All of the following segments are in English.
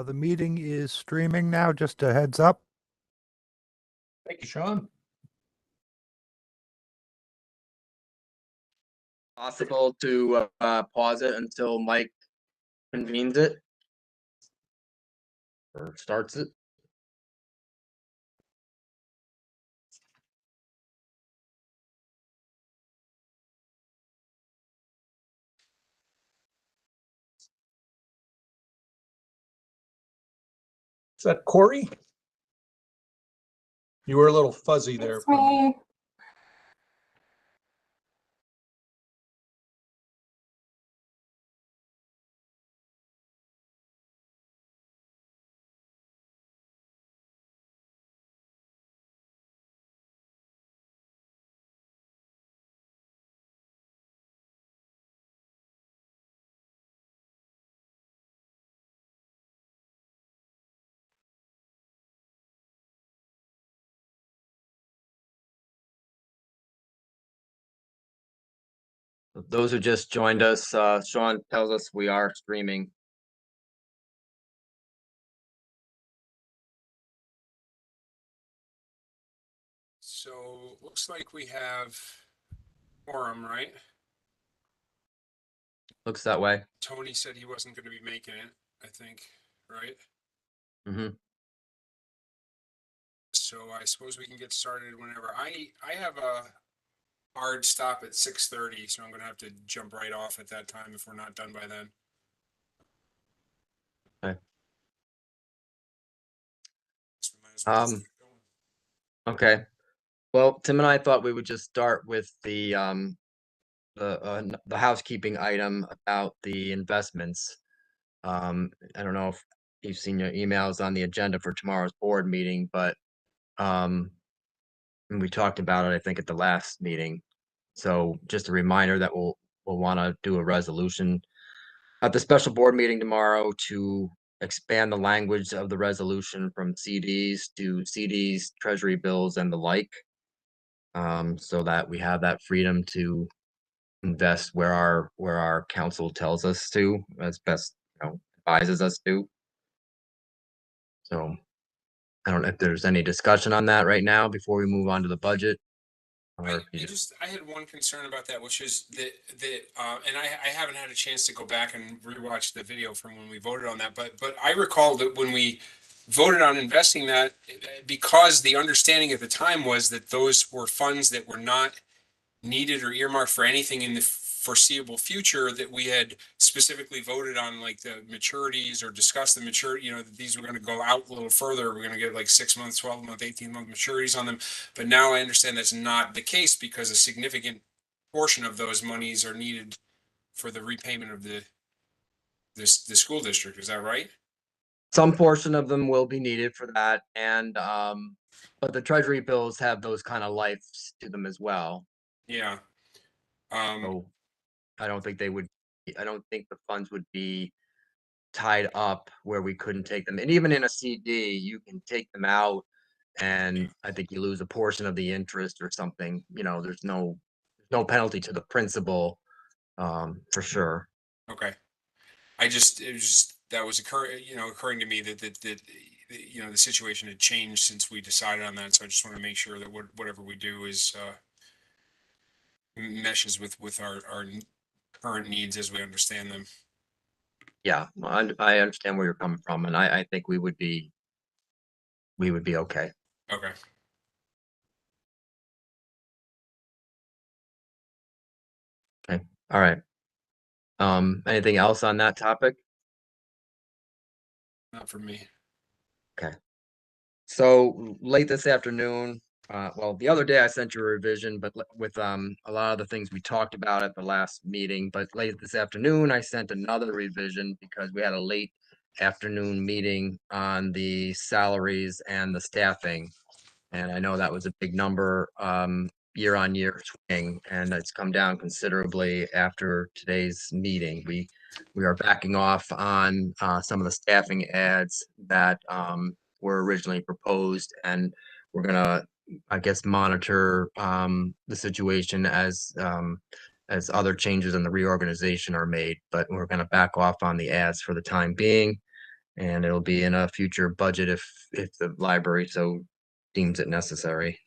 The meeting is streaming now, just a heads up. Thank you, Sean. Possible to pause it until Mike convenes it or starts it. Is that Corey? You were a little fuzzy there. It's me. Those who just joined us, Sean tells us we are streaming. So looks like we have quorum, right? Looks that way. Tony said he wasn't going to be making it, I think, right? Mm-hmm. So I suppose we can get started whenever. I have a hard stop at 6:30, so I'm going to have to jump right off at that time if we're not done by then. Okay. So we might as well just keep going. Okay. Well, Tim and I thought we would just start with the housekeeping item about the investments. I don't know if you've seen your emails on the agenda for tomorrow's board meeting, but and we talked about it, I think, at the last meeting. So just a reminder that we'll want to do a resolution at the special board meeting tomorrow to expand the language of the resolution from CDs to CDs, treasury bills, and the like, so that we have that freedom to invest where our council tells us to, as best, advises us to. So I don't know if there's any discussion on that right now before we move on to the budget. Or I had one concern about that, which is that and I haven't had a chance to go back and rewatch the video from when we voted on that, but I recall that when we voted on investing that, because the understanding at the time was that those were funds that were not needed or earmarked for anything in the foreseeable future, that we had specifically voted on like the maturities or discussed the maturity, that these were going to go out a little further. We're going to get like 6 months, 12-month, 18-month maturities on them. But now I understand that's not the case because a significant portion of those monies are needed for the repayment of the school district. Is that right? some portion of them will be needed for that, and but the treasury bills have those kind of lives to them as well. Yeah. So I don't think the funds would be tied up where we couldn't take them. And even in a CD, you can take them out, and I think you lose a portion of the interest or something. There's no penalty to the principal, for sure. Okay. That was occurring to me that the situation had changed since we decided on that. So I just want to make sure that whatever we do is meshes with our current needs as we understand them. Yeah, I understand where you're coming from, and I think we would be okay. Okay. Okay. All right. Anything else on that topic? Not for me. Okay. So late this afternoon, well, the other day I sent you a revision, but with a lot of the things we talked about at the last meeting, but late this afternoon, I sent another revision because we had a late afternoon meeting on the salaries and the staffing. And I know that was a big number, year-on-year swing, and it's come down considerably after today's meeting. We are backing off on some of the staffing ads that were originally proposed, and we're gonna, I guess, monitor the situation as other changes in the reorganization are made. But we're gonna back off on the ads for the time being, And it'll be in a future budget if the library so deems it necessary.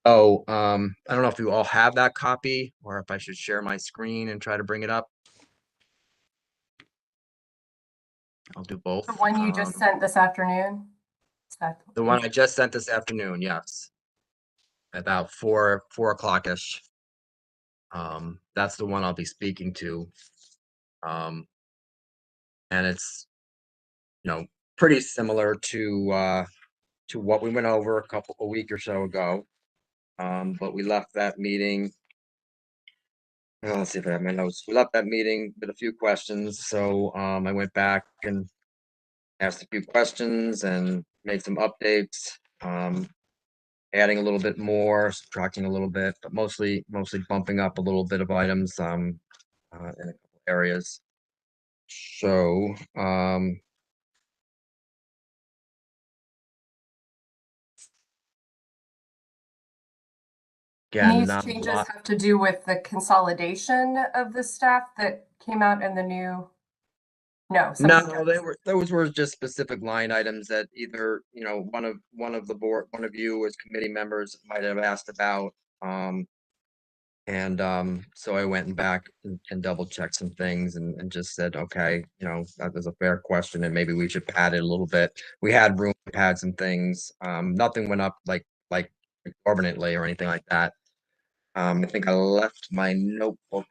Oh, I don't know if you all have that copy or if I should share my screen and try to bring it up. I'll do both. The one you just sent this afternoon? The one I just sent this afternoon, yes. About 4 o'clock-ish. That's the one I'll be speaking to. And it's, pretty similar to what we went over a week or so ago. But we left that meeting. Let's see if I have my notes. We left that meeting with a few questions. So I went back and asked a few questions and made some updates. Adding a little bit more, subtracting a little bit, but mostly bumping up a little bit of items in a couple areas. So again, These not a changes lot. have to do with the consolidation of the staff that came out in the new. No, No, those were just specific line items that either, one of the board, one of you as committee members might have asked about. So I went back and double checked some things and just said, okay, that was a fair question and maybe we should pad it a little bit. We had room to pad some things. Nothing went up like exorbitantly or anything like that. I think I left my notebook,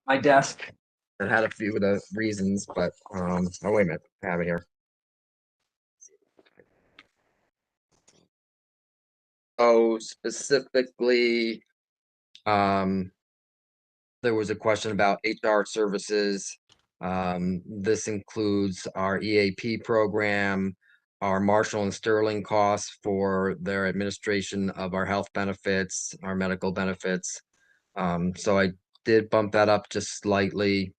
my desk that had a few of the reasons, but oh wait a minute, I have it here. Oh, specifically, there was a question about HR services. This includes our EAP program, our Marshall and Sterling costs for their administration of our health benefits, our medical benefits. So I did bump that up just slightly.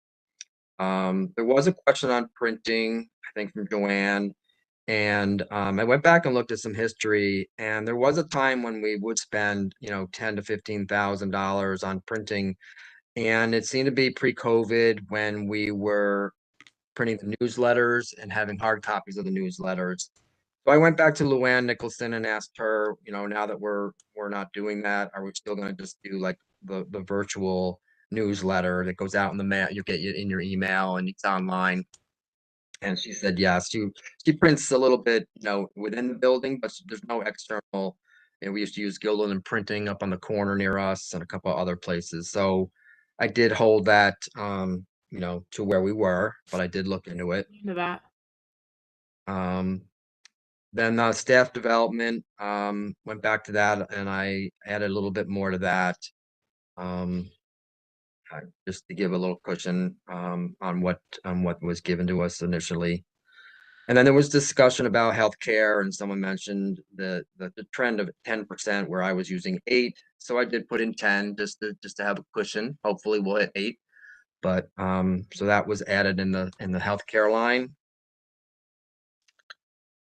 There was a question on printing, I think from Joanne. And I went back and looked at some history, and there was a time when we would spend, $10,000 to $15,000 on printing. And it seemed to be pre-COVID when we were printing the newsletters and having hard copies of the newsletters. So I went back to Luann Nicholson and asked her, now that we're not doing that, are we still going to just do like the virtual newsletter that goes out in the mail? You get it in your email and it's online. And she said, yes, she prints a little bit, within the building, but there's no external. We used to use Guilderland printing up on the corner near us and a couple of other places. So I did hold that, to where we were, but I did look into it. Into that. Then staff development, went back to that and I added a little bit more to that. Just to give a little cushion on what was given to us initially. And then there was discussion about healthcare, and someone mentioned the trend of 10% where I was using 8. So I did put in 10 just to have a cushion. Hopefully we'll hit 8. But so that was added in the healthcare line.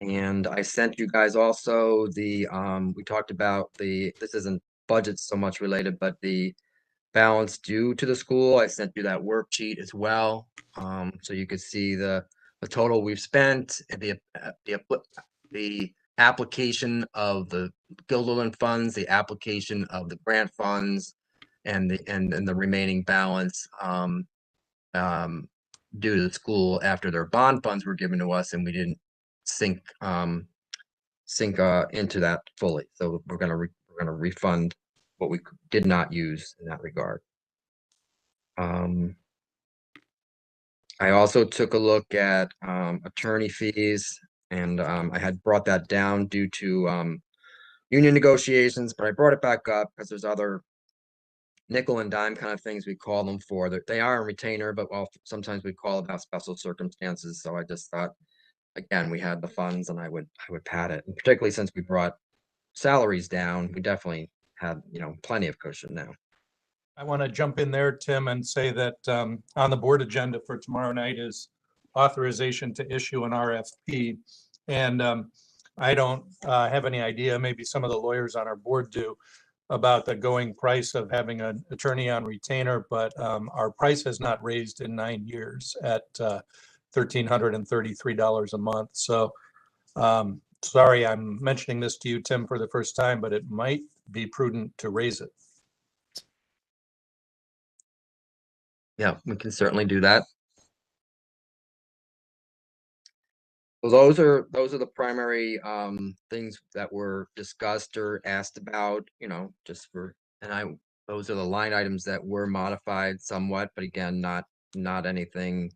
And I sent you guys also the we talked about this isn't budget so much related, but the balance due to the school. I sent you that worksheet as well. So you could see the total we've spent, the application of the Guilderland funds, the application of the grant funds, and the remaining balance due to the school after their bond funds were given to us, and we didn't sink into that fully. So we're gonna refund what we did not use in that regard. I also took a look at attorney fees, and I had brought that down due to union negotiations, but I brought it back up because there's other nickel and dime kind of things we call them for. They are a retainer, but sometimes we call about special circumstances. So I just thought, again, we had the funds and I would pad it, and particularly since we brought salaries down, we definitely had plenty of cushion now. I want to jump in there, Tim, and say that on the board agenda for tomorrow night is authorization to issue an RFP. And I don't have any idea, maybe some of the lawyers on our board do, about the going price of having an attorney on retainer, but our price has not raised in 9 years at $1,333 a month. So sorry, I'm mentioning this to you, Tim, for the first time, but it might be prudent to raise it. Yeah, we can certainly do that. Well, those are the primary things that were discussed or asked about, you know, just for, and those are the line items that were modified somewhat, but again, not anything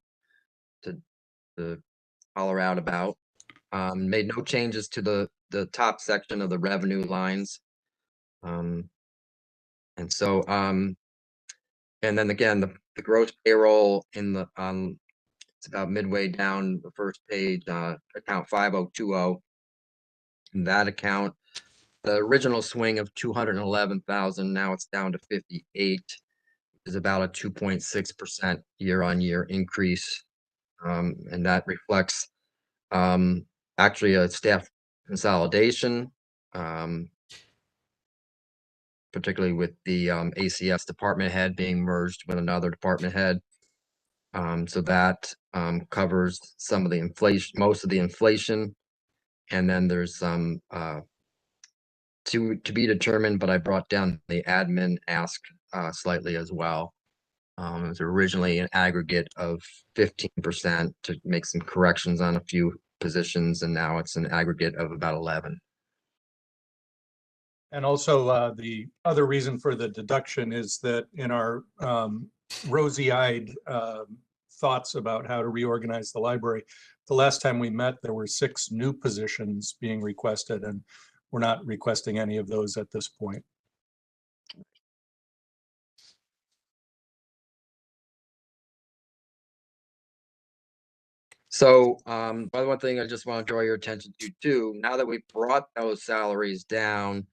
to holler out about. Made no changes to the top section of the revenue lines. And so and then again, the gross payroll in the it's about midway down the first page, account 5020. In that account, the original swing of 211,000, now it's down to 58, is about a 2.6% year-on-year increase. And that reflects actually a staff consolidation, particularly with the ACS department head being merged with another department head. So that covers some of the inflation, most of the inflation. And then there's some to be determined, but I brought down the admin ask slightly as well. It was originally an aggregate of 15% to make some corrections on a few positions, and now it's an aggregate of about 11. And also the other reason for the deduction is that in our rosy-eyed thoughts about how to reorganize the library, the last time we met, there were 6 new positions being requested, and we're not requesting any of those at this point. So, by one thing I just want to draw your attention to too, now that we brought those salaries down,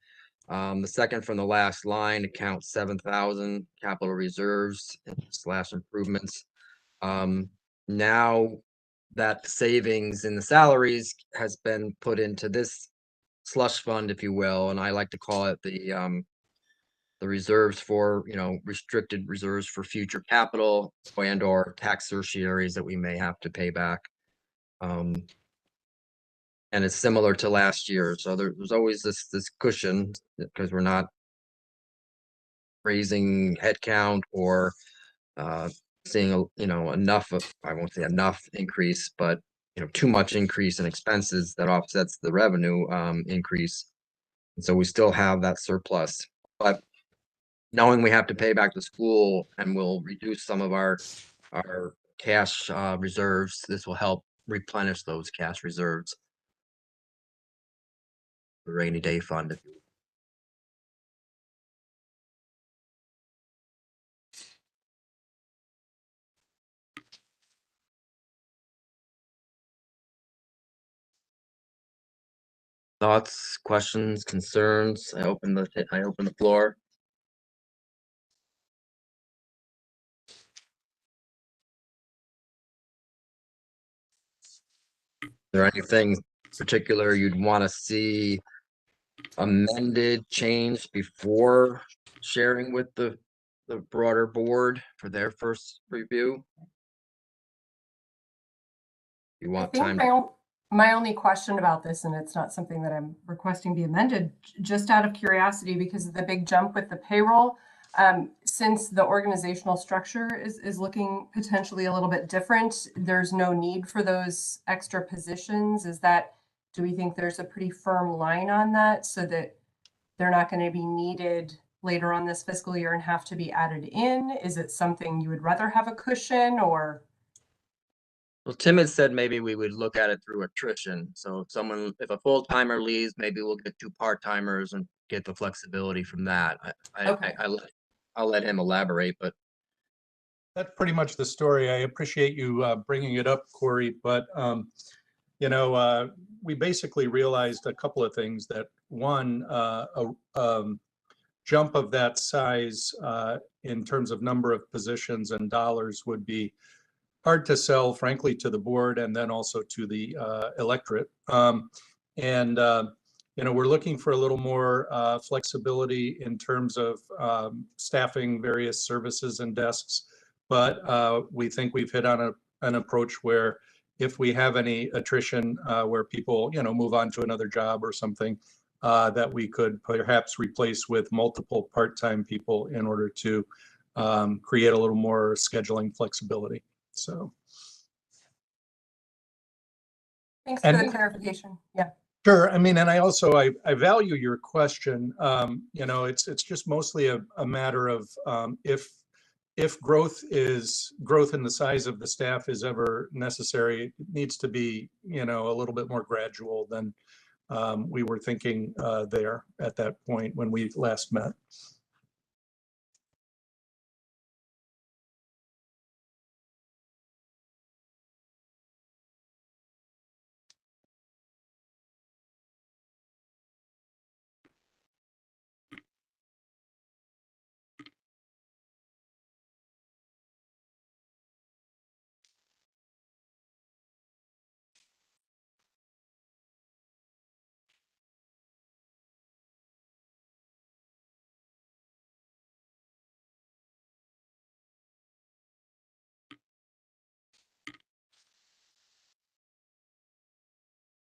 the second from the last line, account 7,000 capital reserves / improvements. Now that savings in the salaries has been put into this slush fund, if you will, and I like to call it the reserves for, you know, restricted reserves for future capital and or tax certiorari's that we may have to pay back. And it's similar to last year. So there's always this cushion because we're not raising headcount or seeing enough of, I won't say enough increase, but too much increase in expenses that offsets the revenue increase. And so we still have that surplus, but knowing we have to pay back the school and we'll reduce some of our cash reserves, this will help replenish those cash reserves. The rainy day fund. Thoughts, questions, concerns? I open the floor. Is there anything particular you'd want to see amended, changed before sharing with the broader board for their first review? You want time? My only question about this, and it's not something that I'm requesting be amended, just out of curiosity, because of the big jump with the payroll, since the organizational structure is looking potentially a little bit different, there's no need for those extra positions. Do we think there's a pretty firm line on that so that they're not going to be needed later on this fiscal year and have to be added in? Is it something you would rather have a cushion, or? Well, Tim had said maybe we would look at it through attrition. So if a full timer leaves, maybe we'll get 2 part-timers and get the flexibility from that. I'll let him elaborate, but that's pretty much the story. I appreciate you bringing it up, Corey, but we basically realized a couple of things. That one, jump of that size in terms of number of positions and dollars would be hard to sell, frankly, to the board and then also to the electorate. We're looking for a little more flexibility in terms of staffing various services and desks, but we think we've hit on an approach where if we have any attrition where people, move on to another job or something, that we could perhaps replace with multiple part-time people in order to create a little more scheduling flexibility. So. Thanks for the And- clarification. Yeah. Sure. I mean, and I also, I value your question. It's just mostly a matter of if growth in the size of the staff is ever necessary, it needs to be, a little bit more gradual than we were thinking there at that point when we last met.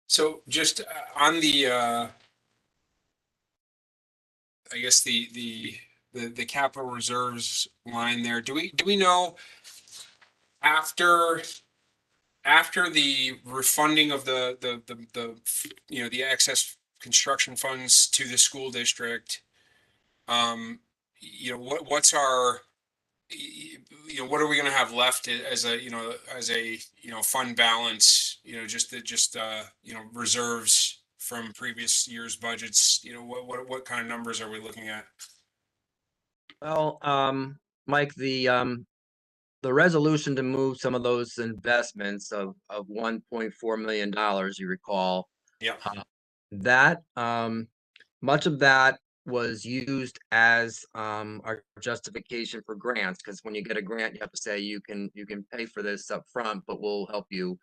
So just on the, I guess the capital reserves line there, do we know after the refunding of the excess construction funds to the school district, what's our, what are we going to have left as a fund balance, just reserves from previous year's budgets, what kind of numbers are we looking at? Well, Mike, the resolution to move some of those investments of $1.4 million, you recall, Yeah. that much of that was used as our justification for grants, because when you get a grant, you have to say you can pay for this up front, but we'll help you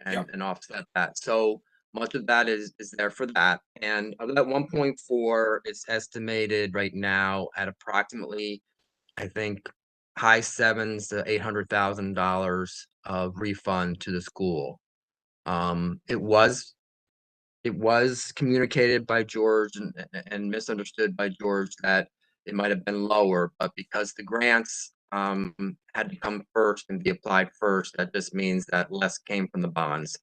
and offset that. So much of that is there for that. And of that 1.4 is estimated right now at approximately, I think, high sevens to $800,000 of refund to the school. It was communicated by George and misunderstood by George that it might have been lower, but because the grants had to come first and be applied first, that just means that less came from the bonds.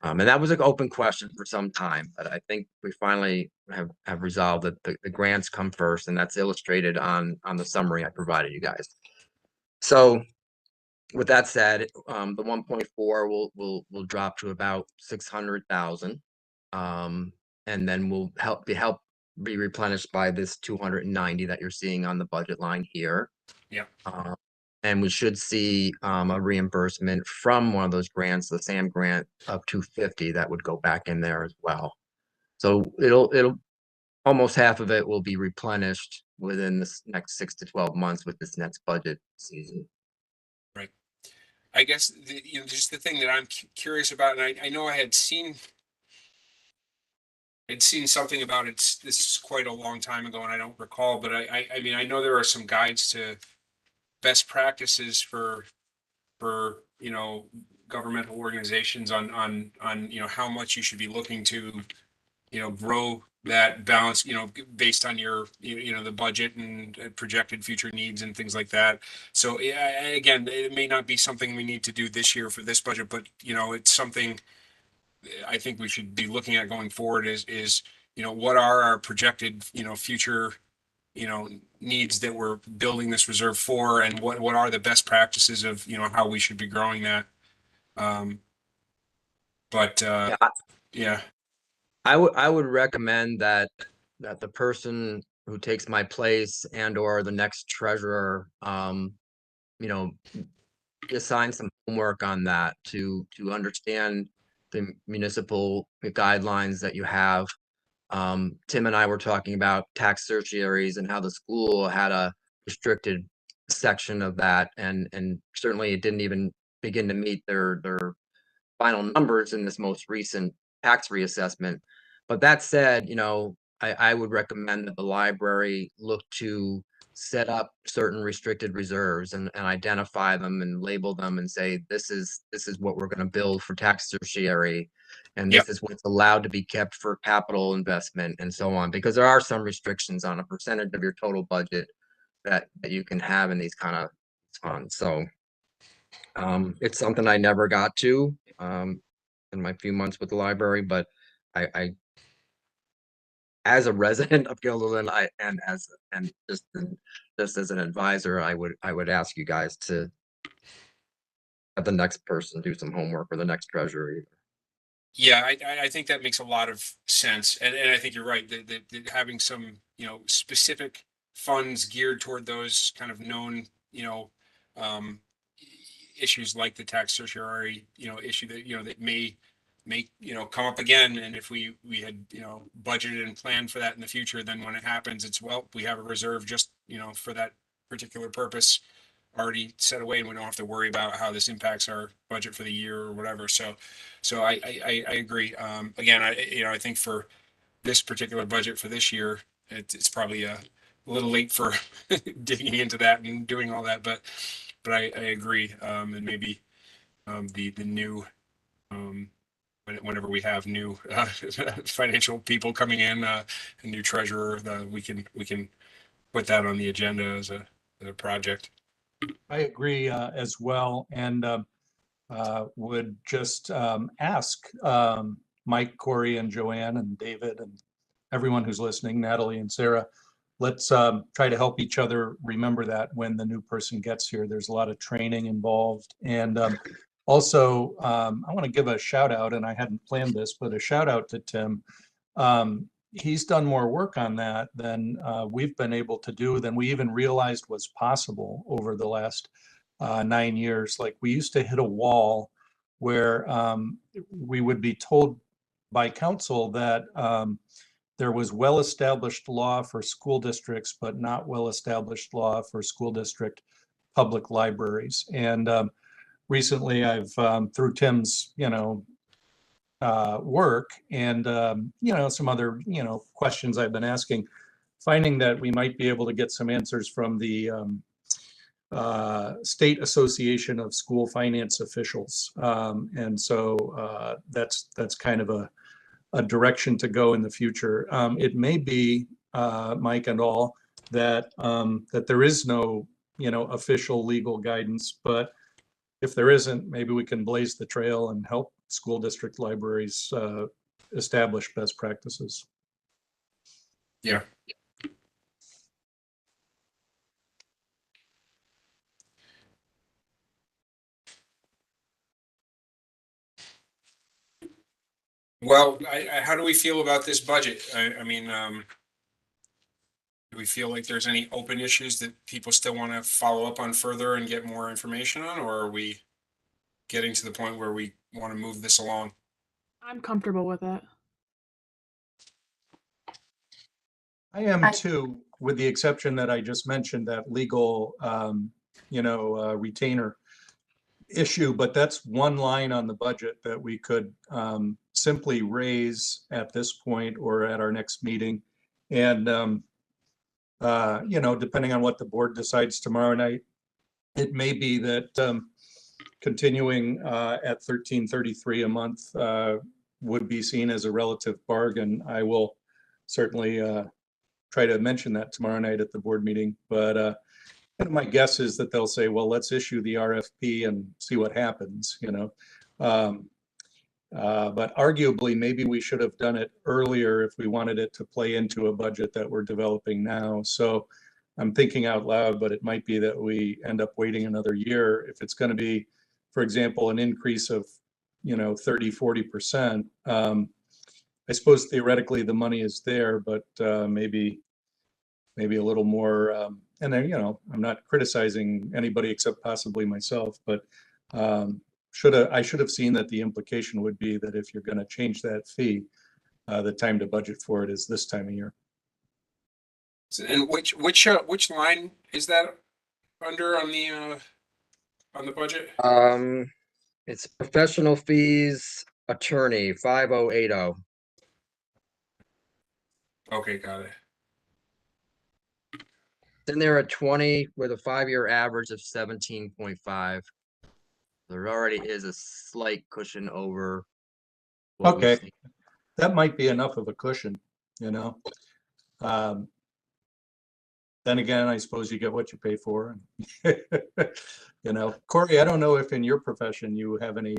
And that was an open question for some time, but I think we finally have resolved that the grants come first, and that's illustrated on the summary I provided you guys. So with that said, the 1.4 will drop to about 600,000. And then will be replenished by this 290 that you're seeing on the budget line here. Yeah. And we should see a reimbursement from one of those grants, the SAM grant of 250, that would go back in there as well. So it'll almost half of it will be replenished within this next 6 to 12 months with this next budget season. Right. I guess just the thing that I'm curious about, and I know I'd seen something about it. This is quite a long time ago, and I don't recall. But I mean, I know there are some guides to best practices for governmental organizations on how much you should be looking to grow that balance, based on your the budget and projected future needs and things like that. So again, it may not be something we need to do this year for this budget, but it's something I think we should be looking at going forward is what are our projected future needs that we're building this reserve for, and what are the best practices of how we should be growing that. Yeah. I would recommend that the person who takes my place and or the next treasurer, assign some homework on that to understand the municipal guidelines that you have. Tim and I were talking about tax certiorieries and how the school had a restricted section of that, and certainly it didn't even begin to meet their final numbers in this most recent tax reassessment. But that said, I would recommend that the library look to set up certain restricted reserves and identify them and label them and say, this is what we're going to build for tax tertiary. And this is what's allowed to be kept for capital investment and so on, because there are some restrictions on a percentage of your total budget that you can have in these kind of funds. So it's something I never got to in my few months with the library, but I as a resident of Guilderland, and just as an advisor, I would ask you guys to have the next person do some homework, or the next treasurer either. Yeah, I think that makes a lot of sense, and I think you're right. That having some specific funds geared toward those kind of known um, issues like the tax certiorari issue that may come up again, and if we had budgeted and planned for that in the future, then when it happens, it's, well, we have a reserve just for that particular purpose already set away, and we don't have to worry about how this impacts our budget for the year or whatever. So I agree. Again, I think for this particular budget for this year, it's probably a little late for digging into that and doing all that, but I agree. And maybe the new whenever we have new financial people coming in, a new treasurer, we can put that on the agenda as a project. I agree as well, and would just ask Mike, Corey, and Joanne, and David, and everyone who's listening, Natalie and Sarah, let's try to help each other remember that when the new person gets here. There's a lot of training involved. And also, I want to give a shout out, and I hadn't planned this, but a shout out to Tim. He's done more work on that than we've been able to do, than we even realized was possible over the last 9 years. Like, we used to hit a wall where we would be told by council that there was well-established law for school districts, but not well-established law for school district public libraries. And recently, I've through Tim's work and some other questions I've been asking, finding that we might be able to get some answers from the State Association of School Finance Officials, and so that's kind of a direction to go in the future. It may be, Mike and all, that that there is no official legal guidance, but if there isn't, maybe we can blaze the trail and help school district libraries establish best practices. Yeah. Well, how do we feel about this budget? I mean, do we feel like there's any open issues that people still want to follow up on further and get more information on, or are we getting to the point where we want to move this along? I'm comfortable with it. I am too, with the exception that I just mentioned, that legal, retainer issue, but that's one line on the budget that we could simply raise at this point or at our next meeting. And, depending on what the board decides tomorrow night, it may be that continuing at $13.33 a month would be seen as a relative bargain. I will certainly try to mention that tomorrow night at the board meeting, but my guess is that they'll say, well, let's issue the RFP and see what happens, but arguably maybe we should have done it earlier if we wanted it to play into a budget that we're developing now. So I'm thinking out loud, but it might be that we end up waiting another year. If it's going to be, for example, an increase of 30-40%, I suppose theoretically the money is there, but maybe a little more. And then, I'm not criticizing anybody except possibly myself, but I should have seen that the implication would be that if you're going to change that fee, the time to budget for it is this time of year. And which line is that under on the budget? It's professional fees, attorney, 5080. Okay, got it. then they're at 20 with a 5-year average of 17.5. There already is a slight cushion over. what we've Okay. seen. That might be enough of a cushion, you know? Then again, I suppose you get what you pay for. You know, Corey, I don't know if in your profession you have any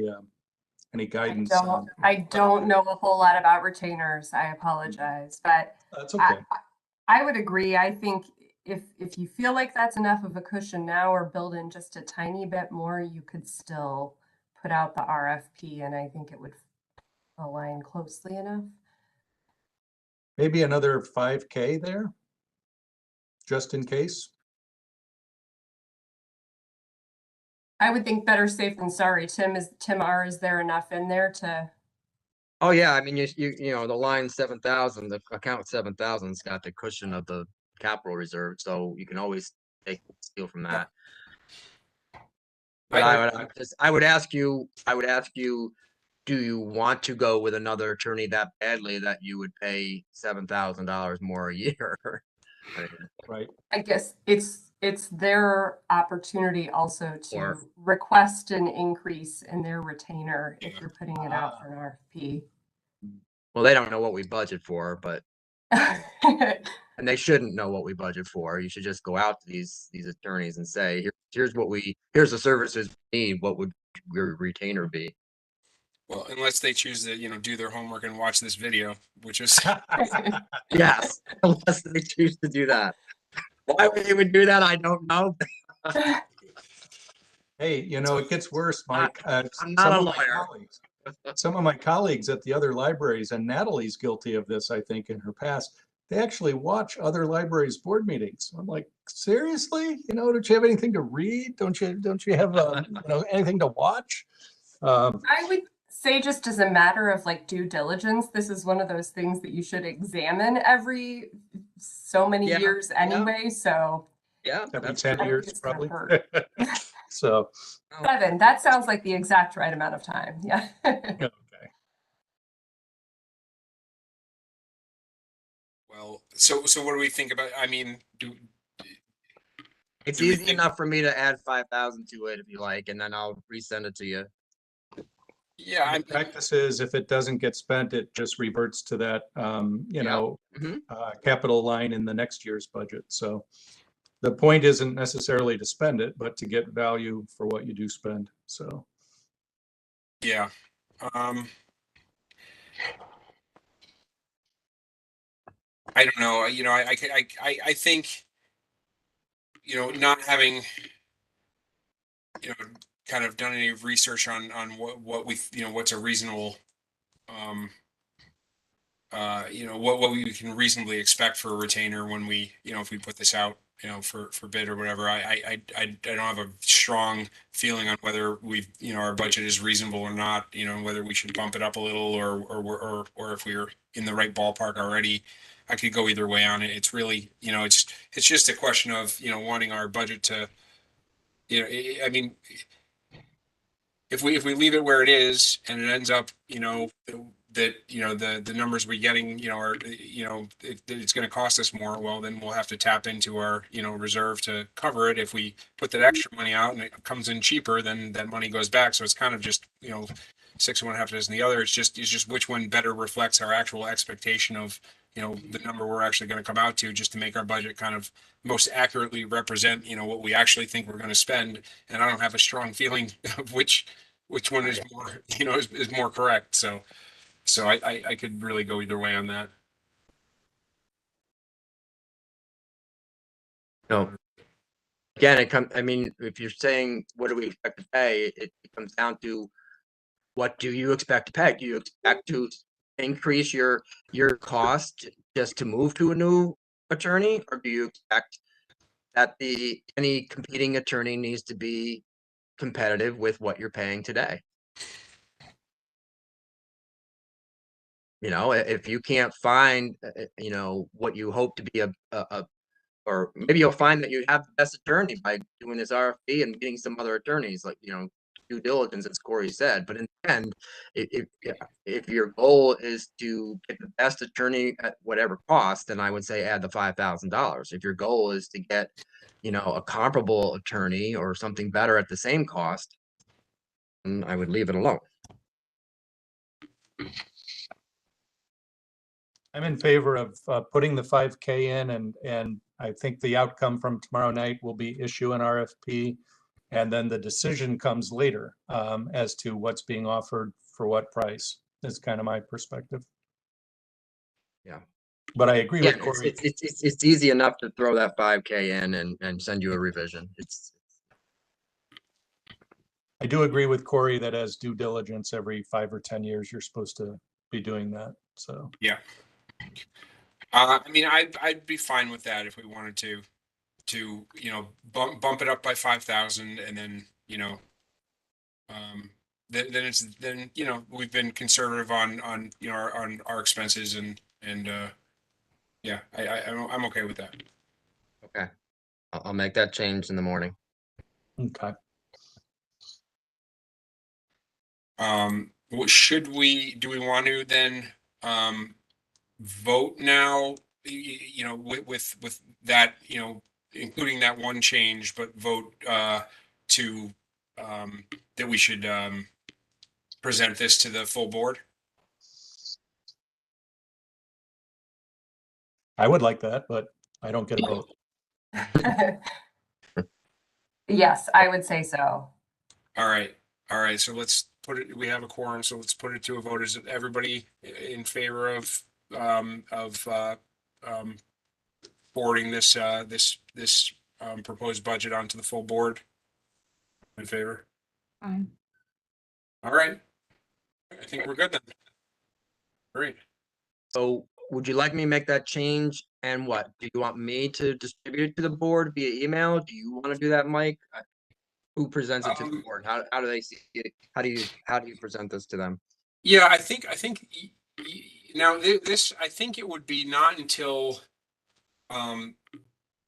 guidance on. I don't know a whole lot about retainers. I apologize, but That's okay. I would agree. I think if you feel like that's enough of a cushion now or build in just a tiny bit more, you could still put out the RFP and I think it would align closely enough. Maybe another 5K there, just in case. I would think better safe than sorry. Tim R, is there enough in there to? Oh, yeah, I mean, you know, the line 7,000, the account 7,000's got the cushion of the capital reserve, so you can always take steal from that. But I would ask you, do you want to go with another attorney that badly that you would pay $7,000 more a year? Right. I guess it's their opportunity also to Or- request an increase in their retainer if you're putting it out for an RFP. Well, they don't know what we budget for, but, and they shouldn't know what we budget for. You should just go out to these attorneys and say, here's the services we need. What would your retainer be? Well, unless they choose to, do their homework and watch this video, which is, Yes, unless they choose to do that. Why they would do that, I don't know. Hey, you know, it gets worse, Mike. I'm Some not a of my lawyer. colleagues- Some of my colleagues at the other libraries, and Natalie's guilty of this, I think, in her past, they actually watch other libraries' board meetings. I'm like, seriously? You know, don't you have anything to read? Don't you have anything to watch? I would say just as a matter of like due diligence, this is one of those things that you should examine every so many Yeah, years anyway. So Yeah, Every that's 10 I don't years, think it's gonna probably. hurt. So, 7, that sounds like the exact right amount of time. Yeah. okay. well, so what do we think about, it's Do we easy think- enough for me to add 5,000 to it if you like, and then I'll resend it to you. yeah, The practice is if it doesn't get spent, it just reverts to that, Mhm. capital line in the next year's budget. So the point isn't necessarily to spend it, but to get value for what you do spend. So, yeah. I don't know, I think, not having, kind of done any research on what we, what's a reasonable, what we can reasonably expect for a retainer when we, if we put this out, for bid or whatever. I don't have a strong feeling on whether we've, our budget is reasonable or not, whether we should bump it up a little or if we're in the right ballpark already. I could go either way on it. It's really, it's just a question of, wanting our budget to, I mean, if we leave it where it is and it ends up, that the numbers we're getting, are, it's going to cost us more, well, then we'll have to tap into our, reserve to cover it. If we put that extra money out and it comes in cheaper, then that money goes back. So it's kind of just, 6 of one, half a dozen the other. It's just which one better reflects our actual expectation of, the number we're actually going to come out to, just to make our budget kind of most accurately represent, what we actually think we're going to spend. And I don't have a strong feeling of which one is more, is more correct. So I could really go either way on that. No. Again, I mean, if you're saying, what do we expect to pay? It comes down to, what do you expect to pay? Do you expect to increase your cost just to move to a new attorney? Or do you expect that any competing attorney needs to be competitive with what you're paying today? If you can't find, what you hope to be or maybe you'll find that you have the best attorney by doing this RFP and getting some other attorneys, like, due diligence, as Corey said, but in the end, if your goal is to get the best attorney at whatever cost, then I would say add the $5,000. If your goal is to get, a comparable attorney or something better at the same cost, then I would leave it alone. I'm in favor of putting the 5K in, and I think the outcome from tomorrow night will be issue an RFP. And then the decision comes later as to what's being offered for what price. That's kind of my perspective. Yeah. But I agree Yeah, with Corey. it's easy enough to throw that 5K in and send you a revision. I do agree with Corey that as due diligence every 5 or 10 years, you're supposed to be doing that. So Yeah. I mean, I'd be fine with that if we wanted to bump it up by 5,000, and then then we've been conservative on our expenses, and yeah, I'm okay with that. Okay. I'll make that change in the morning. okay. Do we want to then vote now, with that, including that one change, but vote to that we should present this to the full board? I would like that, but I don't get a vote. Yes, I would say so. All right. So let's put it, we have a quorum, so let's put it to a vote. Is everybody in favor of forwarding this proposed budget onto the full board? In favor? Fine. All right. I think we're good then. Great. So would you like me to make that change? And what, do you want me to distribute it to the board via email? Do you want to do that, Mike? Who presents it to the board? How do they see it? How do you present this to them? Yeah, I think now this, I think it would be not until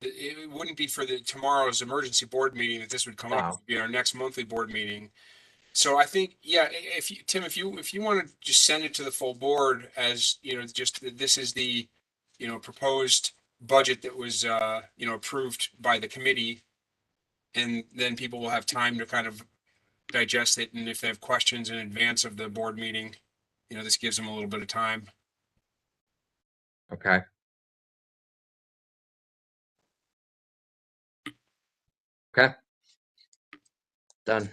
it wouldn't be for tomorrow's emergency board meeting that this would come up. It would be our next monthly board meeting. So I think, yeah, Tim, if you want to just send it to the full board as, just this is the, proposed budget that was, approved by the committee. And then people will have time to kind of digest it. And if they have questions in advance of the board meeting, this gives them a little bit of time. Okay. Okay. Done.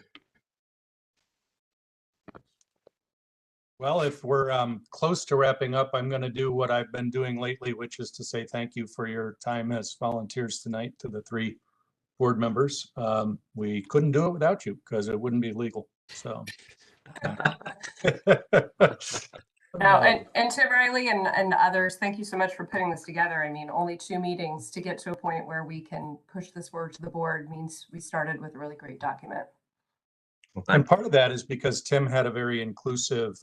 Well, if we're close to wrapping up, I'm going to do what I've been doing lately, which is to say thank you for your time as volunteers tonight to the 3 board members. We couldn't do it without you because it wouldn't be legal. So. No, and to Riley and others, thank you so much for putting this together. I mean, only 2 meetings to get to a point where we can push this forward to the board means we started with a really great document. And part of that is because Tim had a very inclusive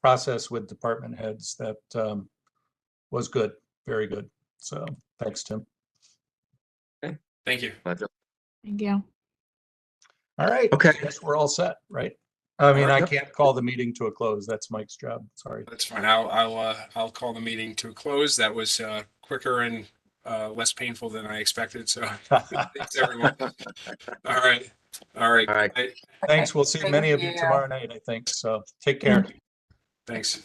process with department heads that was good, very good. So thanks, Tim. Okay. Thank you. Pleasure. Thank you. All right. Okay. I guess we're all set, right? I mean, I Yep. can't call the meeting to a close. That's Mike's job. Sorry. That's fine. I'll call the meeting to a close. That was quicker and less painful than I expected. So thanks everyone. All right. All right. Thanks. We'll see Thank many of you you. tomorrow night, I think. So take care. Thanks.